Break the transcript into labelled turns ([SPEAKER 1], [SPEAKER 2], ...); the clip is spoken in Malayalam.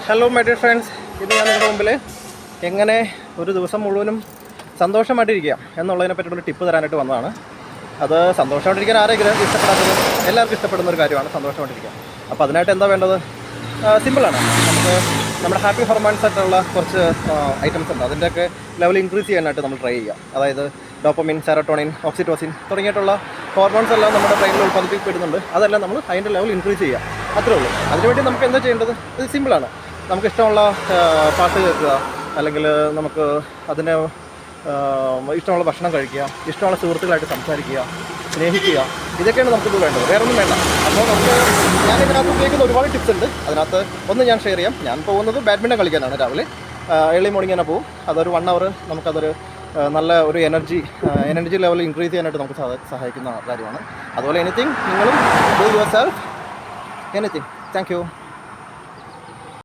[SPEAKER 1] ഹലോ മൈ ഡിയർ ഫ്രണ്ട്സ്, ഇത് ഞാൻ നിങ്ങളുടെ മുമ്പിൽ എങ്ങനെ ഒരു ദിവസം മുഴുവനും സന്തോഷമായിട്ടിരിക്കുക എന്നുള്ളതിനെ പറ്റിയൊരു ടിപ്പ് തരാനായിട്ട് വന്നതാണ്. അത് സന്തോഷമായിട്ടിരിക്കാൻ ആരെങ്കിലും ഇഷ്ടപ്പെടാത്തത് എല്ലാവർക്കും ഇഷ്ടപ്പെടുന്ന ഒരു കാര്യമാണ് സന്തോഷമായിട്ടിരിക്കുക. അപ്പോൾ അതിനായിട്ട് എന്താ വേണ്ടത്? സിമ്പിളാണ്. നമുക്ക് നമ്മുടെ ഹാപ്പി ഹോർമോൺസ് ആയിട്ടുള്ള കുറച്ച് ഐറ്റംസ് ഉണ്ട്. അതിൻ്റെയൊക്കെ ലെവൽ ഇൻക്രീസ് ചെയ്യാനായിട്ട് നമ്മൾ ട്രൈ ചെയ്യുക. അതായത് ഡോപ്പമിൻ, സെറട്ടോണിൻ, ഓക്സിറ്റോസിൻ തുടങ്ങിയിട്ടുള്ള ഹോർമോൺസ് എല്ലാം നമ്മുടെ ബ്രെയിനിൽ ഉൽപ്പാദിപ്പിക്കപ്പെടുന്നുണ്ട്. അതെല്ലാം നമ്മൾ അതിൻ്റെ ലെവൽ ഇൻക്രീസ് ചെയ്യുക, അത്രേ ഉള്ളൂ. അതിനുവേണ്ടി നമുക്ക് എന്താ ചെയ്യേണ്ടത്? ഇത് സിമ്പിളാണ്. നമുക്ക് ഇഷ്ടമുള്ള പാട്ട് കേൾക്കുക, അല്ലെങ്കിൽ നമുക്ക് അതിനെ ഇഷ്ടമുള്ള ഭക്ഷണം കഴിക്കുക, ഇഷ്ടമുള്ള സുഹൃത്തുക്കളായിട്ട് സംസാരിക്കുക, സ്നേഹിക്കുക. ഇതൊക്കെയാണ് നമുക്കിത് വേണ്ടത്, വേറൊന്നും വേണ്ട. അപ്പോൾ നമുക്ക് ഞാൻ ഇതിനകത്ത് ഉപയോഗിക്കുന്ന ഒരുപാട് ടിപ്സ് ഉണ്ട്. അതിനകത്ത് ഒന്ന് ഞാൻ ഷെയർ ചെയ്യാം. ഞാൻ പോകുന്നത് ബാഡ്മിൻ്റൺ കളിക്കാനാണ്. രാവിലെ ഏർലി മോർണിംഗ് തന്നെ പോകും. അതൊരു 1 hour നമുക്കതൊരു നല്ല ഒരു എനർജി ലെവൽ ഇൻക്രീസ് ചെയ്യാനായിട്ട് നമുക്ക് സഹായിക്കുന്ന കാര്യമാണ്. അതുപോലെ എനിത്തിങ് നിങ്ങളും do your self anything. Thank you.